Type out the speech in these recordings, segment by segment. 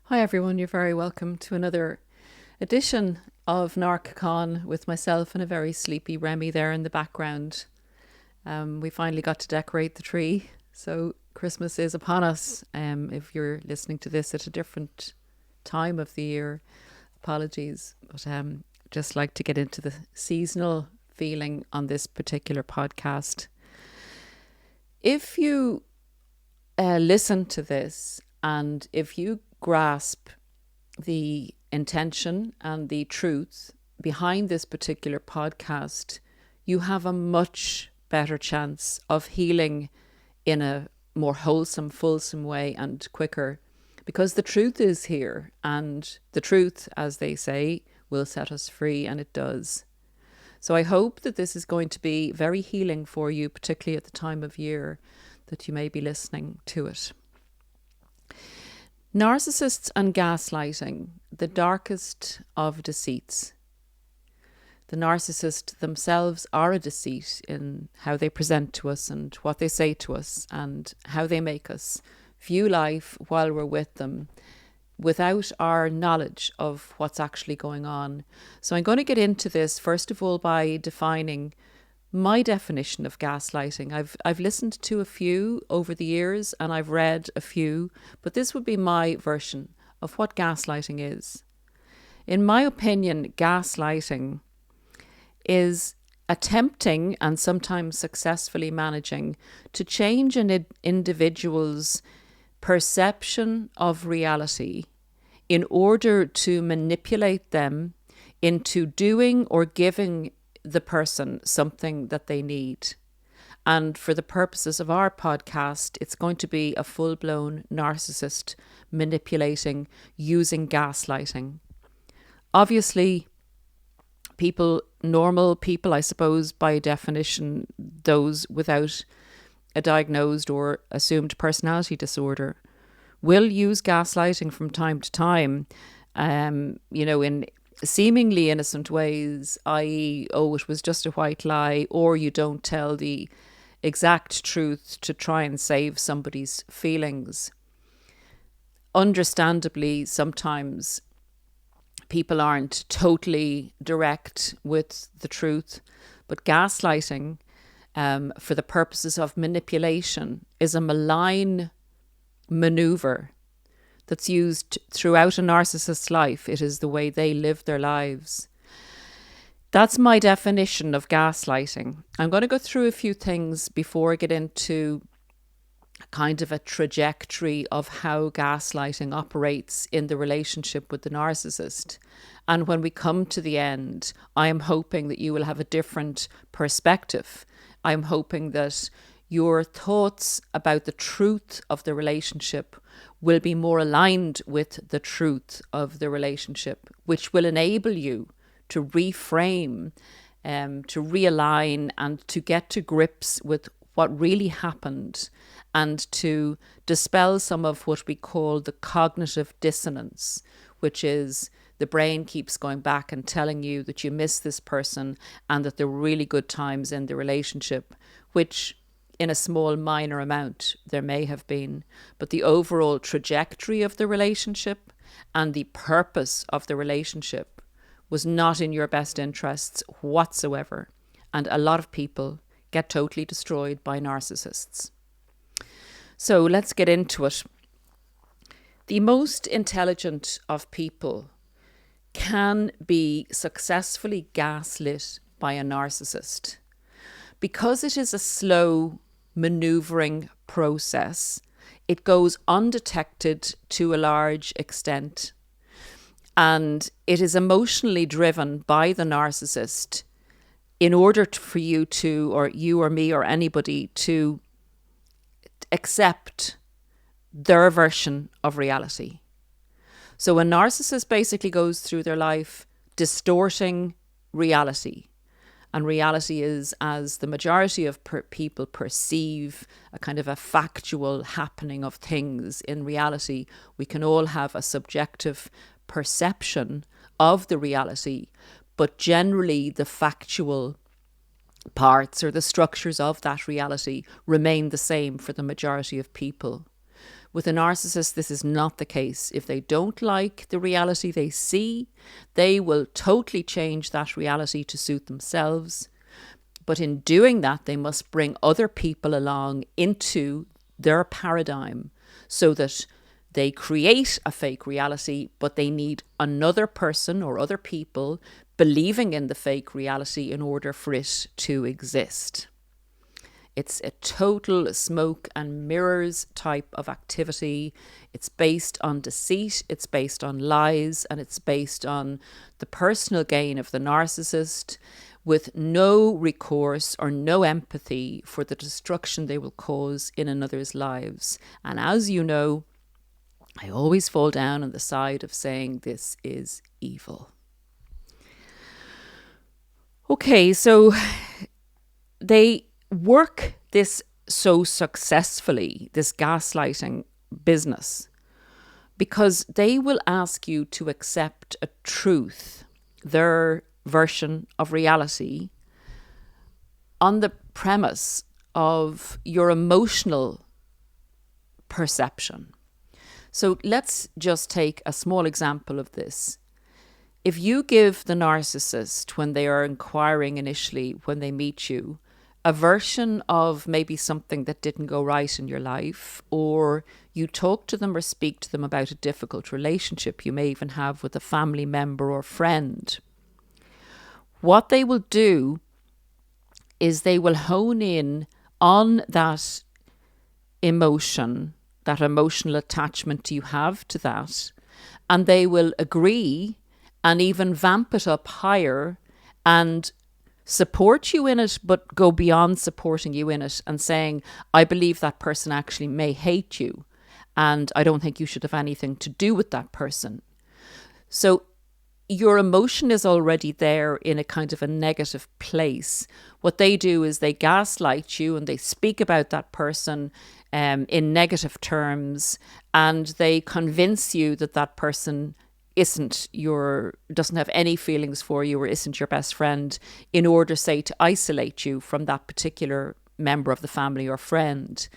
Hi everyone, you're very welcome to another edition of NarcCon with myself and a very sleepy Remy there in the background. We finally got to decorate the tree, so Christmas is upon us. If you're listening to this at a different time of the year, apologies, but just like to get into the seasonal feeling on this particular podcast. If you listen to this and if you grasp the intention and the truth behind this particular podcast, you have a much better chance of healing in a more wholesome, fulsome way and quicker, because the truth is here, and the truth, as they say, will set us free, and it does. So I hope that this is going to be very healing for you, particularly at the time of year that you may be listening to it. Narcissists and gaslighting, the darkest of deceits. The narcissist themselves are a deceit in how they present to us and what they say to us and how they make us view life while we're with them without our knowledge of what's actually going on. So I'm going to get into this first of all by defining my definition of gaslighting. I've listened to a few over the years and I've read a few, but this would be my version of what gaslighting is. In my opinion, gaslighting is attempting and sometimes successfully managing to change an individual's perception of reality in order to manipulate them into doing or giving the person something that they need. And for the purposes of our podcast, it's going to be a full-blown narcissist manipulating using gaslighting. Obviously, normal people, I suppose, by definition, those without a diagnosed or assumed personality disorder, will use gaslighting from time to time, in seemingly innocent ways, i.e., oh, it was just a white lie, or you don't tell the exact truth to try and save somebody's feelings. Understandably, sometimes people aren't totally direct with the truth, but gaslighting, for the purposes of manipulation, is a malign maneuver that's used throughout a narcissist's life. It is the way they live their lives. That's my definition of gaslighting. I'm going to go through a few things before I get into kind of a trajectory of how gaslighting operates in the relationship with the narcissist. And when we come to the end, I am hoping that you will have a different perspective. I'm hoping that your thoughts about the truth of the relationship will be more aligned with the truth of the relationship, which will enable you to reframe, to realign, and to get to grips with what really happened, and to dispel some of what we call the cognitive dissonance, which is the brain keeps going back and telling you that you miss this person and that there were really good times in the relationship, which in a small minor amount there may have been, but the overall trajectory of the relationship and the purpose of the relationship was not in your best interests whatsoever. And a lot of people get totally destroyed by narcissists. So let's get into it. The most intelligent of people can be successfully gaslit by a narcissist. Because it is a slow maneuvering process, it goes undetected to a large extent, and it is emotionally driven by the narcissist in order for you to, or you or me or anybody, to accept their version of reality. So a narcissist basically goes through their life distorting reality. And reality is, as the majority of people perceive, a kind of a factual happening of things. In reality, we can all have a subjective perception of the reality, but generally the factual parts or the structures of that reality remain the same for the majority of people. With a narcissist, this is not the case. If they don't like the reality they see, they will totally change that reality to suit themselves. But in doing that, they must bring other people along into their paradigm so that they create a fake reality, but they need another person or other people believing in the fake reality in order for it to exist. It's a total smoke and mirrors type of activity. It's based on deceit, it's based on lies, and it's based on the personal gain of the narcissist with no recourse or no empathy for the destruction they will cause in another's lives. And as you know, I always fall down on the side of saying this is evil. Okay, so they work this so successfully, this gaslighting business, because they will ask you to accept a truth, their version of reality, on the premise of your emotional perception. So let's just take a small example of this. If you give the narcissist, when they are inquiring initially, when they meet you, a version of maybe something that didn't go right in your life, or you talk to them or speak to them about a difficult relationship you may even have with a family member or friend, what they will do is they will hone in on that emotion, that emotional attachment you have to that, and they will agree and even vamp it up higher and support you in it, but go beyond supporting you in it and saying, I believe that person actually may hate you, and I don't think you should have anything to do with that person. So your emotion is already there in a kind of a negative place. What they do is they gaslight you and they speak about that person in negative terms, and they convince you that that person doesn't have any feelings for you or isn't your best friend, in order, say, to isolate you from that particular member of the family or friend.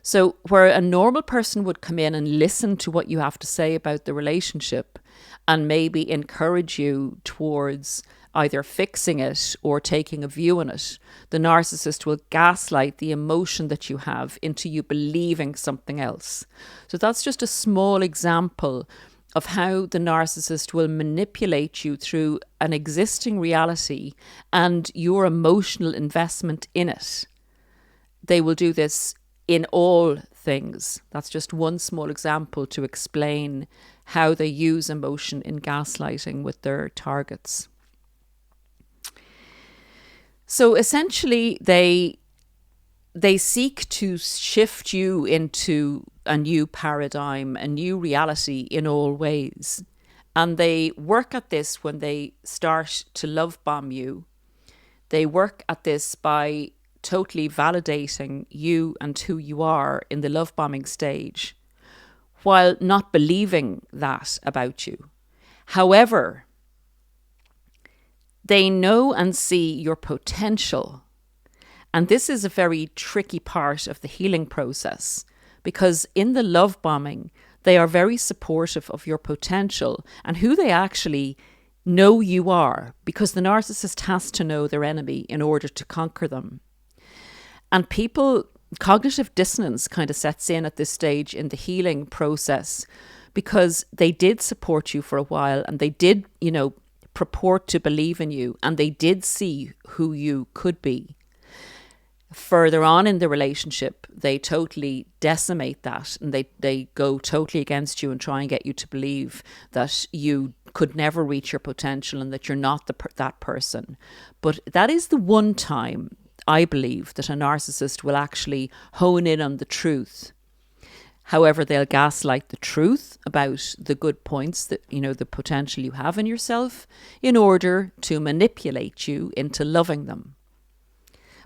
So where a normal person would come in and listen to what you have to say about the relationship and maybe encourage you towards either fixing it or taking a view on it, the narcissist will gaslight the emotion that you have into you believing something else. So that's just a small example of how the narcissist will manipulate you through an existing reality and your emotional investment in it. They will do this in all things. That's just one small example to explain how they use emotion in gaslighting with their targets. So essentially, they seek to shift you into a new paradigm, a new reality in all ways. And they work at this when they start to love bomb you. They work at this by totally validating you and who you are in the love bombing stage, while not believing that about you. However, they know and see your potential. And this is a very tricky part of the healing process, because in the love bombing, they are very supportive of your potential and who they actually know you are, because the narcissist has to know their enemy in order to conquer them. And cognitive dissonance kind of sets in at this stage in the healing process, because they did support you for a while and they did, purport to believe in you, and they did see who you could be. Further on in the relationship, they totally decimate that, and they go totally against you and try and get you to believe that you could never reach your potential and that you're not that person. But that is the one time, I believe, that a narcissist will actually hone in on the truth. However, they'll gaslight the truth about the good points that, the potential you have in yourself, in order to manipulate you into loving them.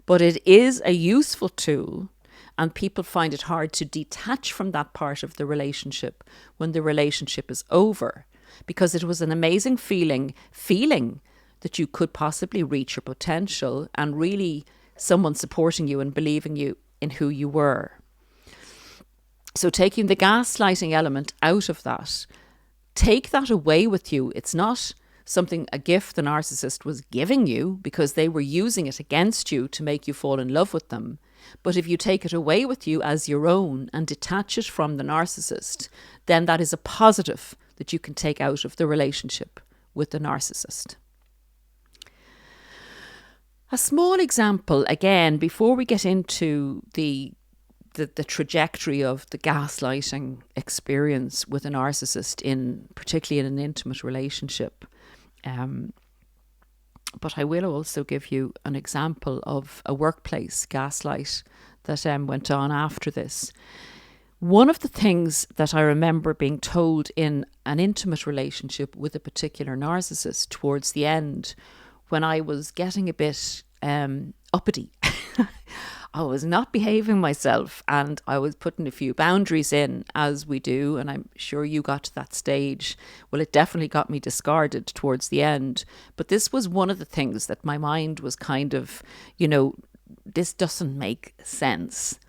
But it is a useful tool, and people find it hard to detach from that part of the relationship when the relationship is over, because it was an amazing feeling that you could possibly reach your potential, and really someone supporting you and believing you in who you were. So taking the gaslighting element out of that, take that away with you. It's not something, a gift the narcissist was giving you because they were using it against you to make you fall in love with them. But if you take it away with you as your own and detach it from the narcissist, then that is a positive that you can take out of the relationship with the narcissist. A small example, again, before we get into the trajectory of the gaslighting experience with a narcissist, particularly in an intimate relationship. But I will also give you an example of a workplace gaslight that went on after this. One of the things that I remember being told in an intimate relationship with a particular narcissist towards the end, when I was getting a bit uppity, I was not behaving myself and I was putting a few boundaries in, as we do, and I'm sure you got to that stage. Well, it definitely got me discarded towards the end. But this was one of the things that my mind was kind of, this doesn't make sense.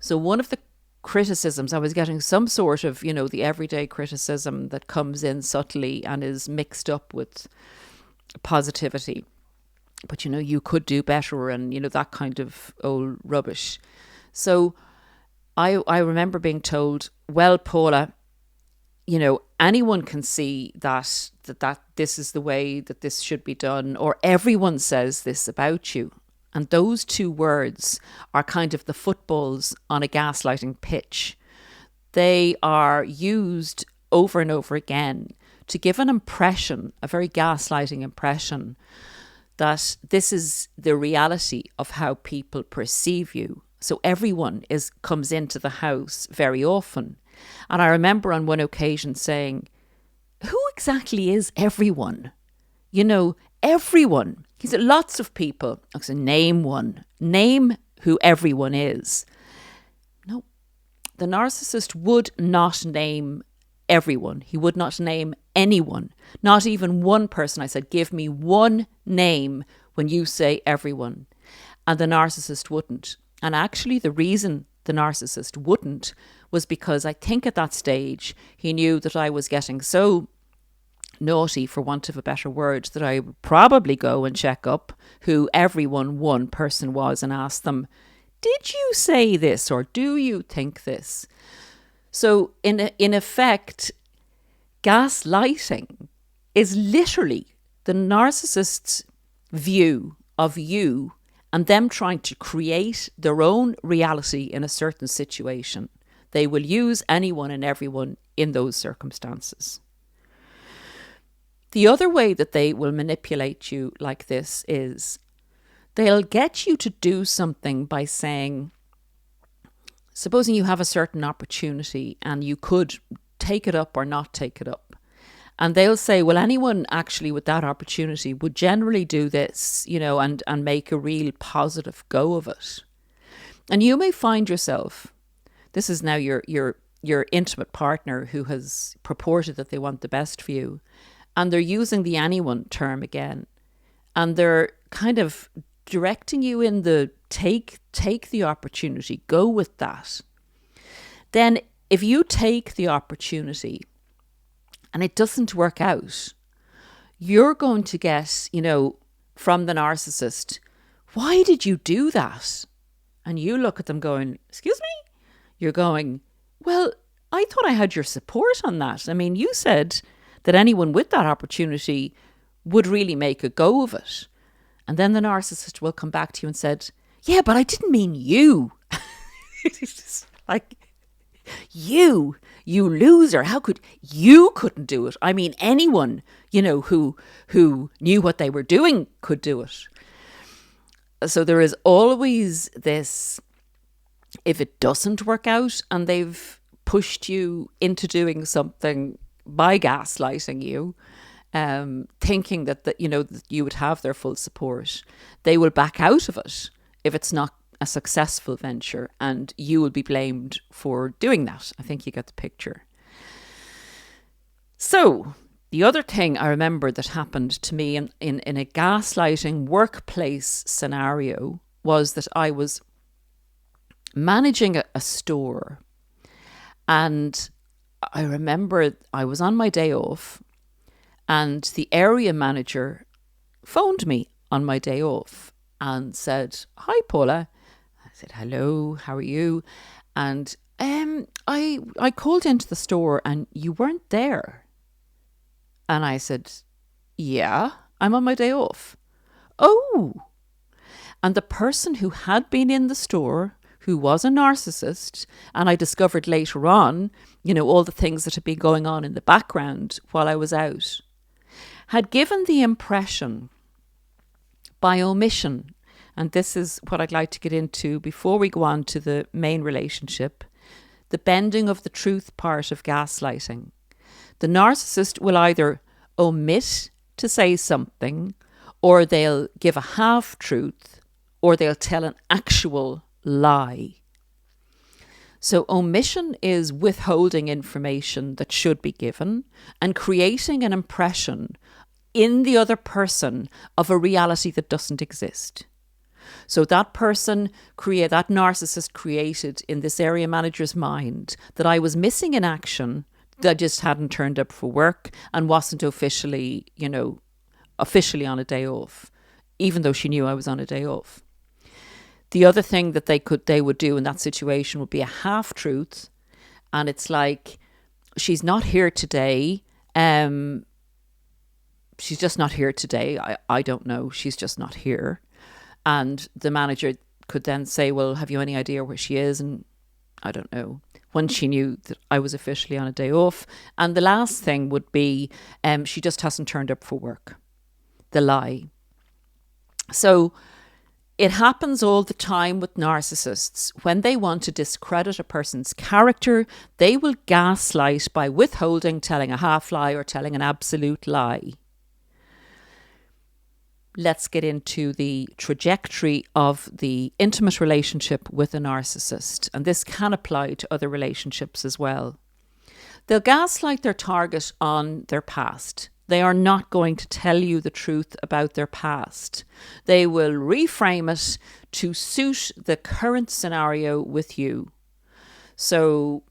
So one of the criticisms, I was getting some sort of, the everyday criticism that comes in subtly and is mixed up with positivity. But, you could do better and, that kind of old rubbish. So I remember being told, well, Paula, anyone can see that this is the way that this should be done, or everyone says this about you. And those two words are kind of the footballs on a gaslighting pitch. They are used over and over again to give an impression, a very gaslighting impression, that this is the reality of how people perceive you. So everyone comes into the house very often. And I remember on one occasion saying, who exactly is everyone? Everyone. He said, lots of people. I said, name one. Name who everyone is. No, the narcissist would not name everyone. He would not name anyone, not even one person. I said, give me one name when you say everyone. And the narcissist wouldn't. And actually the reason the narcissist wouldn't was because I think at that stage he knew that I was getting so naughty, for want of a better word, that I would probably go and check up who one person was and ask them, did you say this or do you think this? So in effect, gaslighting is literally the narcissist's view of you and them trying to create their own reality in a certain situation. They will use anyone and everyone in those circumstances. The other way that they will manipulate you like this is they'll get you to do something by saying, supposing you have a certain opportunity and you could take it up or not take it up. And they'll say, well, anyone actually with that opportunity would generally do this, and make a real positive go of it. And you may find yourself, this is now your intimate partner who has purported that they want the best for you. And they're using the anyone term again. And they're kind of directing you in the take the opportunity, go with that. Then if you take the opportunity and it doesn't work out, you're going to get, from the narcissist, why did you do that? And you look at them going, excuse me? You're going, well, I thought I had your support on that. I mean, you said that anyone with that opportunity would really make a go of it. And then the narcissist will come back to you and said, yeah, but I didn't mean you. It's just like, you loser. How could you couldn't do it? I mean, anyone, who knew what they were doing could do it. So there is always this, if it doesn't work out and they've pushed you into doing something by gaslighting you, thinking that you would have their full support, they will back out of it if it's not a successful venture, and you will be blamed for doing that. I think you get the picture. So the other thing I remember that happened to me in a gaslighting workplace scenario was that I was managing a store, And I remember I was on my day off and the area manager phoned me on my day off and said, "Hi, Paula." I said, "Hello, how are you?" And I called into the store and you weren't there. And I said, "Yeah, I'm on my day off." "Oh." And the person who had been in the store, who was a narcissist, and I discovered later on, all the things that had been going on in the background while I was out, had given the impression by omission, and this is what I'd like to get into before we go on to the main relationship, the bending of the truth part of gaslighting. The narcissist will either omit to say something, or they'll give a half-truth, or they'll tell an actual lie. So omission is withholding information that should be given and creating an impression in the other person of a reality that doesn't exist. So that narcissist created in this area manager's mind that I was missing in action, that I just hadn't turned up for work and wasn't officially on a day off, even though she knew I was on a day off. The other thing that they would do in that situation would be a half-truth. And it's like, she's not here today. She's just not here today. I don't know. She's just not here. And the manager could then say, "Well, have you any idea where she is?" And I don't know. When she knew that I was officially on a day off. And the last thing would be, she just hasn't turned up for work. The lie. So it happens all the time with narcissists. When they want to discredit a person's character, they will gaslight by withholding, telling a half lie, or telling an absolute lie. Let's get into the trajectory of the intimate relationship with a narcissist. And this can apply to other relationships as well. They'll gaslight their target on their past. They are not going to tell you the truth about their past. They will reframe it to suit the current scenario with you. So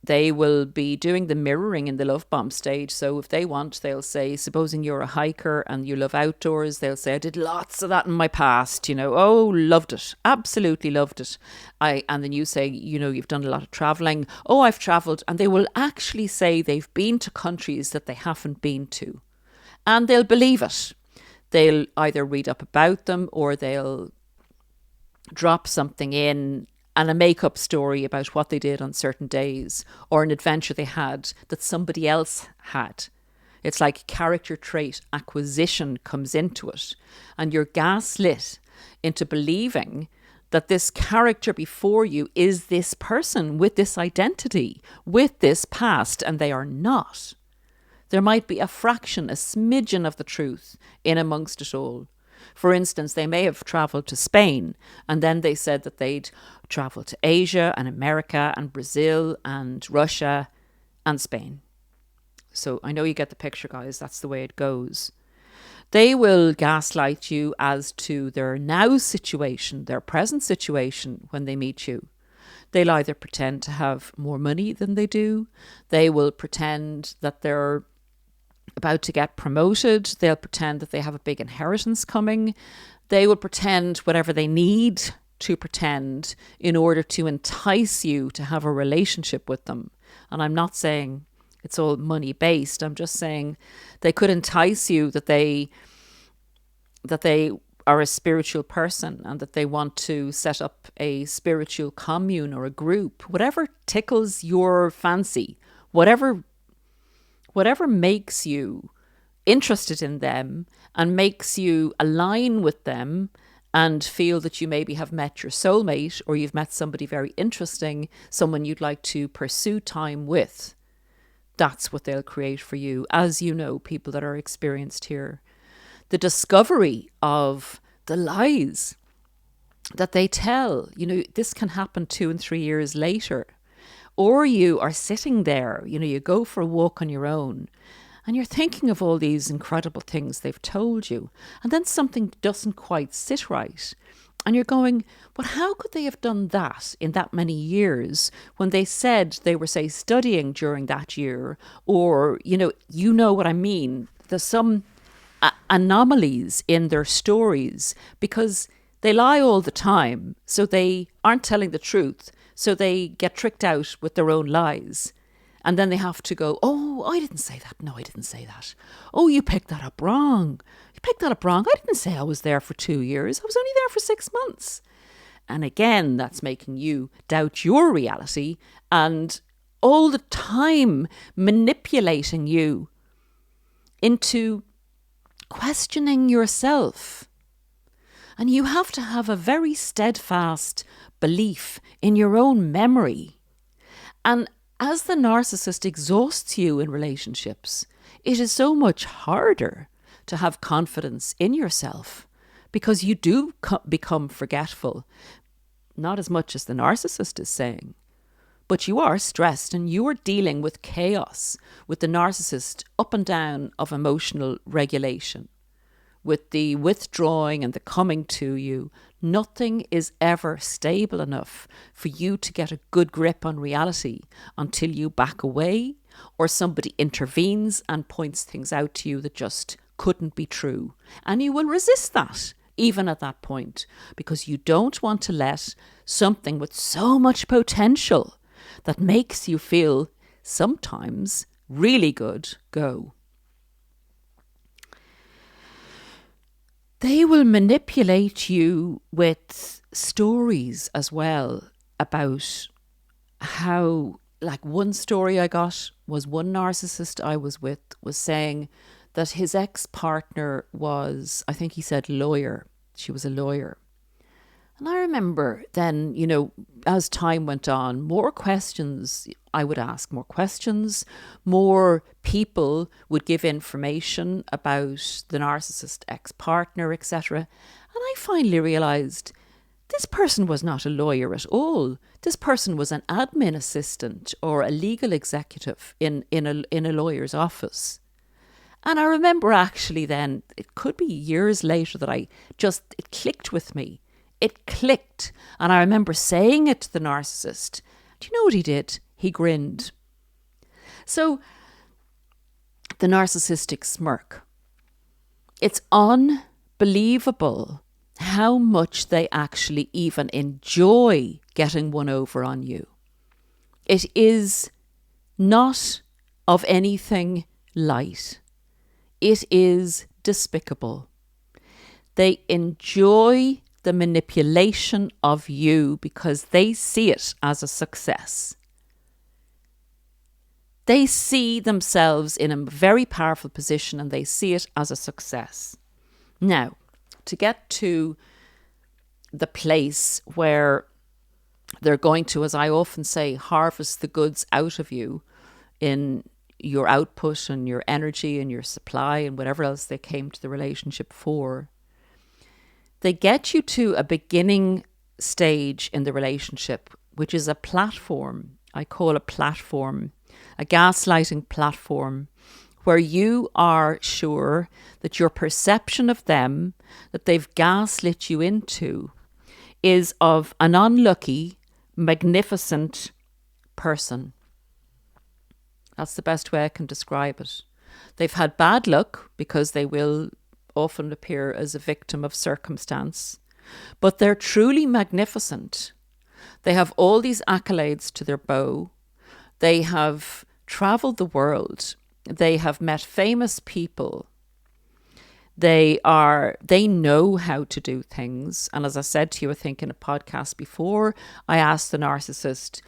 they will be doing the mirroring in the love bomb stage. So if they want, they'll say, supposing you're a hiker and you love outdoors, they'll say, "I did lots of that in my past, oh, loved it, absolutely loved it." And then you say, you've done a lot of traveling. "Oh, I've traveled." And they will actually say they've been to countries that they haven't been to. And they'll believe it. They'll either read up about them, or they'll drop something in and a make-up story about what they did on certain days, or an adventure they had that somebody else had. It's like character trait acquisition comes into it, and you're gaslit into believing that this character before you is this person with this identity, with this past, and they are not. There might be a fraction, a smidgen of the truth in amongst it all. For instance, they may have travelled to Spain, and then they said that they'd travelled to Asia and America and Brazil and Russia and Spain. So I know you get the picture, guys. That's the way it goes. They will gaslight you as to their now situation, their present situation when they meet you. They'll either pretend to have more money than they do. They will pretend that they're about to get promoted. They'll pretend that they have a big inheritance coming. They will pretend whatever they need to pretend in order to entice you to have a relationship with them. And I'm not saying it's all money based. I'm just saying they could entice you that they are a spiritual person and that they want to set up a spiritual commune or a group, whatever tickles your fancy, whatever makes you interested in them and makes you align with them and feel that you maybe have met your soulmate, or you've met somebody very interesting, someone you'd like to pursue time with. That's what they'll create for you, as you know, people that are experienced here. The discovery of the lies that they tell, this can happen 2 and 3 years later. Or you are sitting there, you go for a walk on your own and you're thinking of all these incredible things they've told you. And then something doesn't quite sit right. And you're going, but how could they have done that in that many years when they said they were, say, studying during that year? Or, you know what I mean? There's some anomalies in their stories because they lie all the time. So they aren't telling the truth. So they get tricked out with their own lies. And then they have to go, oh, I didn't say that. No, I didn't say that. Oh, you picked that up wrong. You picked that up wrong. I didn't say I was there for 2 years. I was only there for 6 months. And again, that's making you doubt your reality and all the time manipulating you into questioning yourself. And you have to have a very steadfast belief in your own memory. And as the narcissist exhausts you in relationships, it is so much harder to have confidence in yourself because you do become forgetful. Not as much as the narcissist is saying, but you are stressed and you are dealing with chaos with the narcissist up and down of emotional regulation. With the withdrawing and the coming to you, nothing is ever stable enough for you to get a good grip on reality until you back away or somebody intervenes and points things out to you that just couldn't be true. And you will resist that, even at that point, because you don't want to let something with so much potential that makes you feel sometimes really good go. They will manipulate you with stories as well about how, like one story I got was one narcissist I was with was saying that his ex-partner was, I think he said lawyer. She was a lawyer. And I remember then, as time went on, more questions I would ask, more people would give information about the narcissist ex-partner, etc. And I finally realised this person was not a lawyer at all. This person was an admin assistant or a legal executive in a lawyer's office. And I remember actually then, it could be years later that it clicked with me. It clicked. And I remember saying it to the narcissist. Do you know what he did? He grinned. So the narcissistic smirk. It's unbelievable how much they actually even enjoy getting one over on you. It is not of anything light. It is despicable. They enjoy the manipulation of you because they see it as a success. They see themselves in a very powerful position and they see it as a success. Now, to get to the place where they're going to, as I often say, harvest the goods out of you in your output and your energy and your supply and whatever else they came to the relationship for, they get you to a beginning stage in the relationship, which is a platform. I call a platform, a gaslighting platform, where you are sure that your perception of them, that they've gaslit you into, is of an unlucky, magnificent person. That's the best way I can describe it. They've had bad luck because they will often appear as a victim of circumstance, but they're truly magnificent. They have all these accolades to their bow. They have traveled the world. They have met famous people. They know how to do things. And as I said to you, I think in a podcast before, I asked the narcissist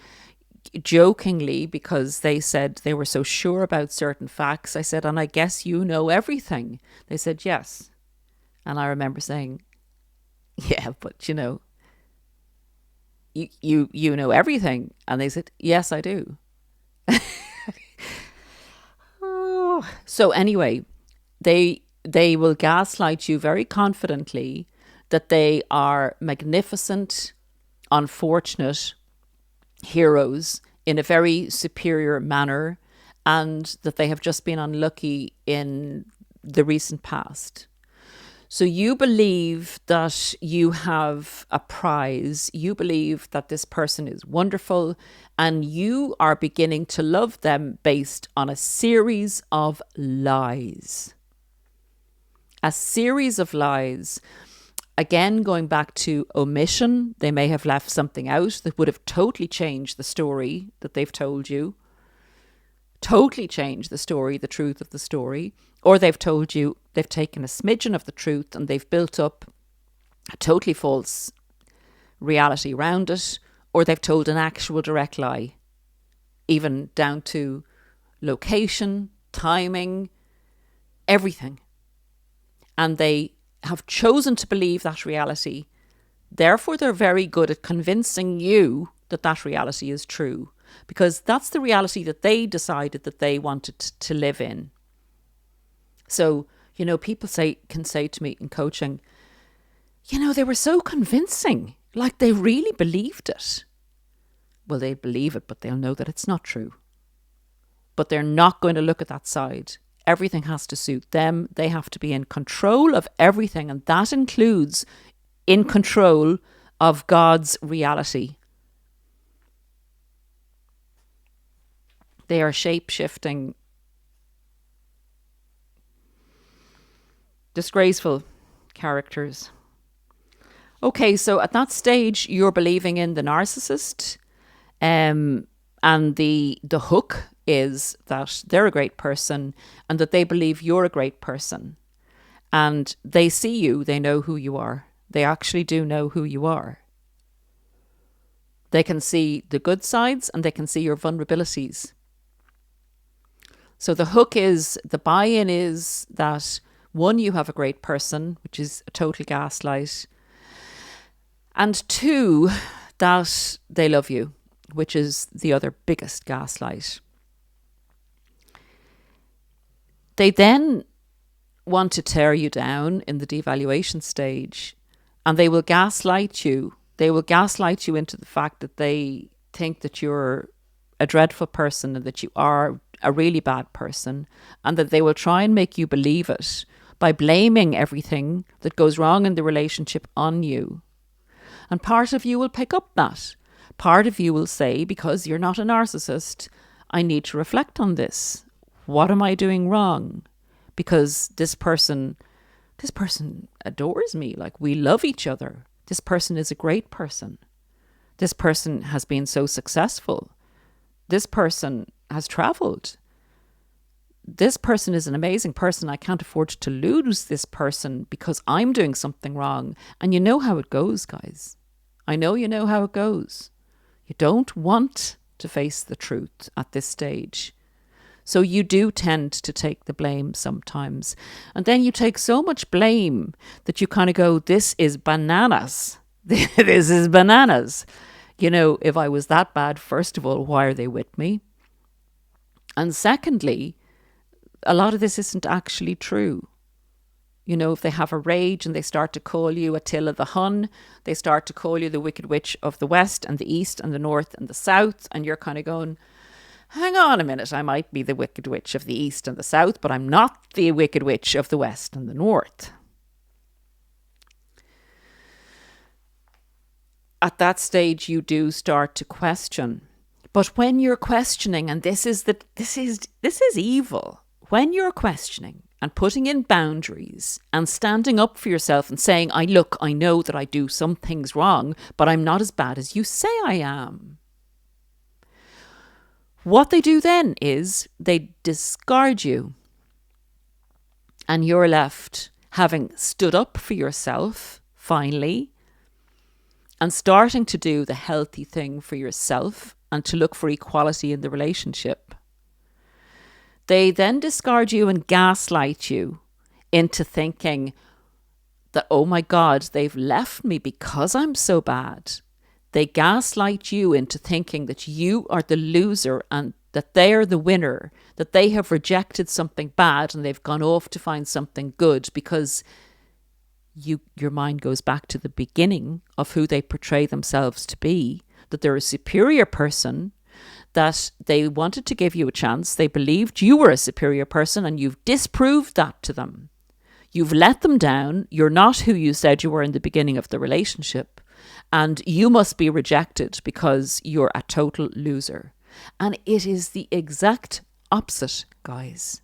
jokingly, because they said they were so sure about certain facts, I said, and I guess you know everything. They said, yes. And I remember saying, yeah, but you know everything. And they said, yes, I do. So anyway, they will gaslight you very confidently that they are magnificent, unfortunate heroes in a very superior manner, and that they have just been unlucky in the recent past. So you believe that you have a prize, you believe that this person is wonderful, and you are beginning to love them based on a series of lies. A series of lies. Again, going back to omission, they may have left something out that would have totally changed the story that they've told you. Totally changed the story, the truth of the story. Or they've told you, they've taken a smidgen of the truth and they've built up a totally false reality around it. Or they've told an actual direct lie, even down to location, timing, everything. And they have chosen to believe that reality. Therefore, they're very good at convincing you that that reality is true, because that's the reality that they decided that they wanted to live in. So, people can say to me in coaching, they were so convincing, like they really believed it. Well, they believe it, but they'll know that it's not true. But they're not going to look at that side. Everything has to suit them. They have to be in control of everything. And that includes in control of God's reality. They are shape-shifting, disgraceful characters. Okay, so at that stage, you're believing in the narcissist. And the hook is that they're a great person and that they believe you're a great person. And they see you, they know who you are. They actually do know who you are. They can see the good sides and they can see your vulnerabilities. So the hook is, the buy-in is that, one, you have a great person, which is a total gaslight. And two, that they love you, which is the other biggest gaslight. They then want to tear you down in the devaluation stage, and they will gaslight you. They will gaslight you into the fact that they think that you're a dreadful person and that you are a really bad person, and that they will try and make you believe it by blaming everything that goes wrong in the relationship on you. And part of you will pick up that. Part of you will say, because you're not a narcissist, I need to reflect on this. What am I doing wrong? Because this person adores me. Like, we love each other. This person is a great person. This person has been so successful. This person has traveled. This person is an amazing person. I can't afford to lose this person because I'm doing something wrong. And you know how it goes, guys. I know you know how it goes. You don't want to face the truth at this stage. So you do tend to take the blame sometimes. And then you take so much blame that you kind of go, this is bananas. This is bananas. If I was that bad, first of all, why are they with me? And secondly, a lot of this isn't actually true. If they have a rage and they start to call you Attila the Hun, they start to call you the Wicked Witch of the West and the East and the North and the South, and you're kind of going, hang on a minute, I might be the Wicked Witch of the East and the South, but I'm not the Wicked Witch of the West and the North. At that stage, you do start to question. But when you're questioning, and this is evil, when you're questioning and putting in boundaries and standing up for yourself and saying, I know that I do some things wrong, but I'm not as bad as you say I am. What they do then is they discard you, and you're left having stood up for yourself finally and starting to do the healthy thing for yourself and to look for equality in the relationship. They then discard you and gaslight you into thinking that, oh my God, they've left me because I'm so bad. They gaslight you into thinking that you are the loser and that they are the winner, that they have rejected something bad and they've gone off to find something good, because your mind goes back to the beginning of who they portray themselves to be, that they're a superior person, that they wanted to give you a chance. They believed you were a superior person and you've disproved that to them. You've let them down. You're not who you said you were in the beginning of the relationship. And you must be rejected because you're a total loser. And it is the exact opposite, guys.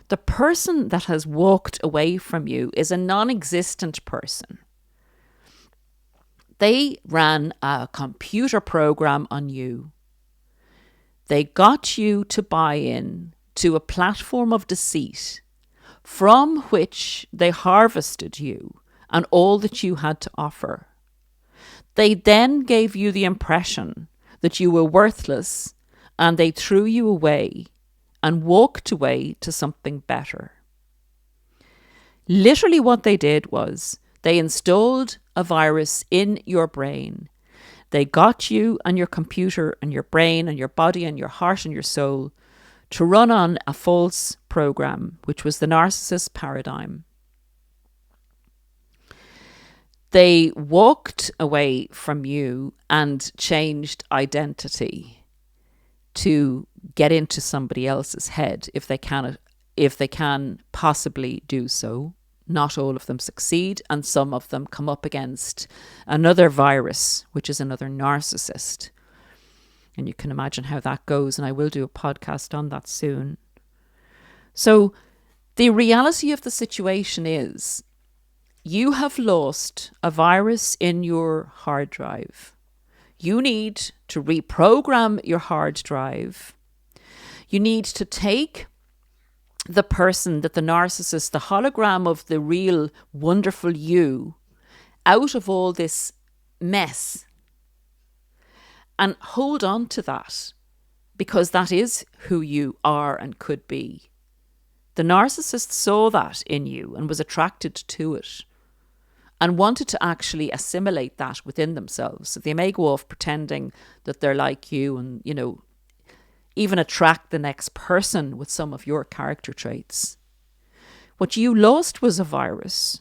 The person that has walked away from you is a non-existent person. They ran a computer program on you. They got you to buy in to a platform of deceit from which they harvested you and all that you had to offer. They then gave you the impression that you were worthless, and they threw you away and walked away to something better. Literally what they did was they installed a virus in your brain. They got you and your computer and your brain and your body and your heart and your soul to run on a false program, which was the narcissist paradigm. They walked away from you and changed identity to get into somebody else's head if they can possibly do so. Not all of them succeed, and some of them come up against another virus, which is another narcissist. And you can imagine how that goes, and I will do a podcast on that soon. So the reality of the situation is you have lost a virus in your hard drive. You need to reprogram your hard drive. You need to take the person that the narcissist, the hologram of the real wonderful you, out of all this mess and hold on to that, because that is who you are and could be. The narcissist saw that in you and was attracted to it and wanted to actually assimilate that within themselves. So they may go off pretending that they're like you and, you know, even attract the next person with some of your character traits. What you lost was a virus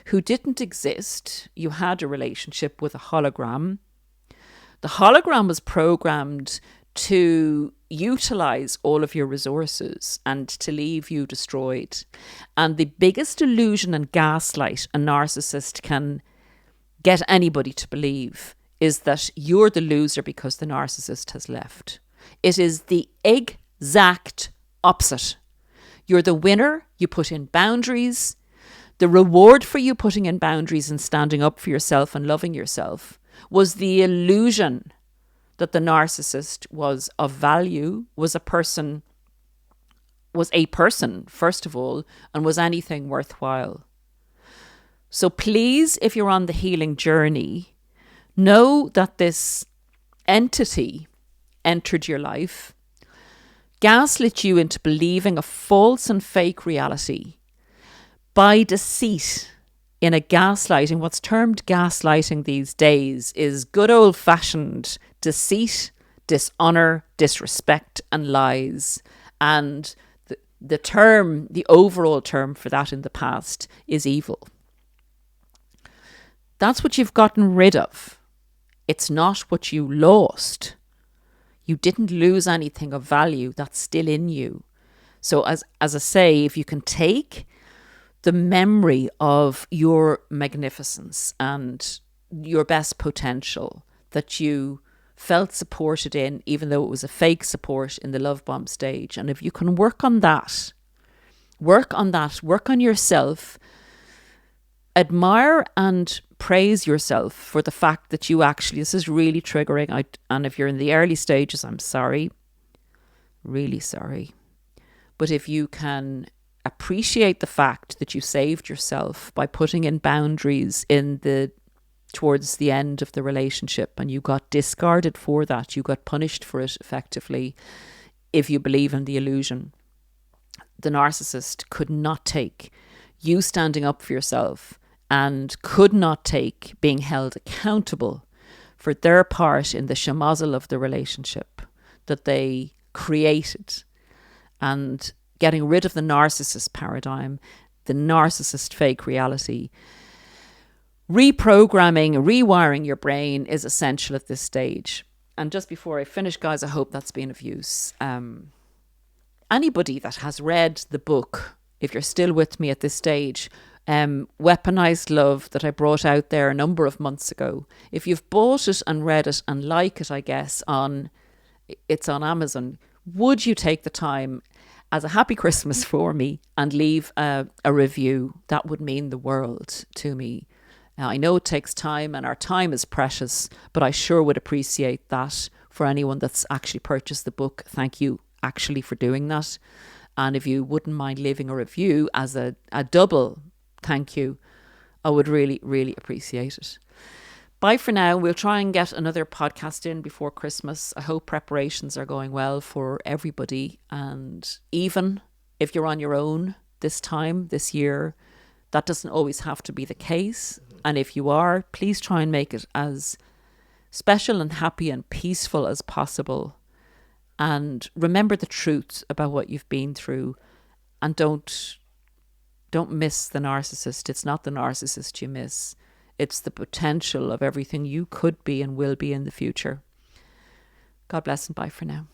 who didn't exist. You had a relationship with a hologram. The hologram was programmed to utilize all of your resources and to leave you destroyed. And the biggest illusion and gaslight a narcissist can get anybody to believe is that you're the loser because the narcissist has left. It is the exact opposite. You're the winner. You put in boundaries. The reward for you putting in boundaries and standing up for yourself and loving yourself was the illusion that the narcissist was of value, was a person, first of all, and was anything worthwhile. So please, if you're on the healing journey, know that this entity entered your life, gaslit you into believing a false and fake reality by deceit in a gaslighting. What's termed gaslighting these days is good old-fashioned deceit, dishonour, disrespect and lies. And the overall term for that in the past is evil. That's what you've gotten rid of. It's not what you lost. You didn't lose anything of value. That's still in you. So as I say, if you can take the memory of your magnificence and your best potential that you felt supported in, even though it was a fake support in the love bomb stage. And if you can work on work on yourself, admire and praise yourself for the fact that you actually, this is really triggering. And if you're in the early stages, I'm sorry, really sorry. But if you can appreciate the fact that you saved yourself by putting in boundaries towards the end of the relationship, and you got discarded for that, you got punished for it effectively, if you believe in the illusion. The narcissist could not take you standing up for yourself and could not take being held accountable for their part in the shamazel of the relationship that they created. And getting rid of the narcissist paradigm, the narcissist fake reality, reprogramming, rewiring your brain is essential at this stage. And just before I finish, guys, I hope that's been of use. Anybody that has read the book if you're still with me at this stage, Weaponized Love that I brought out there a number of months ago. If you've bought it and read it and like it, I guess, it's on Amazon, would you take the time as a happy Christmas for me and leave a review? That would mean the world to me. Now, I know it takes time and our time is precious, but I sure would appreciate that for anyone that's actually purchased the book. Thank you actually for doing that. And if you wouldn't mind leaving a review as a double thank you, I would really, really appreciate it. Bye for now. We'll try and get another podcast in before Christmas. I hope preparations are going well for everybody. And even if you're on your own this time, this year, that doesn't always have to be the case. And if you are, please try and make it as special and happy and peaceful as possible. And remember the truth about what you've been through. And don't miss the narcissist. It's not the narcissist you miss. It's the potential of everything you could be and will be in the future. God bless and bye for now.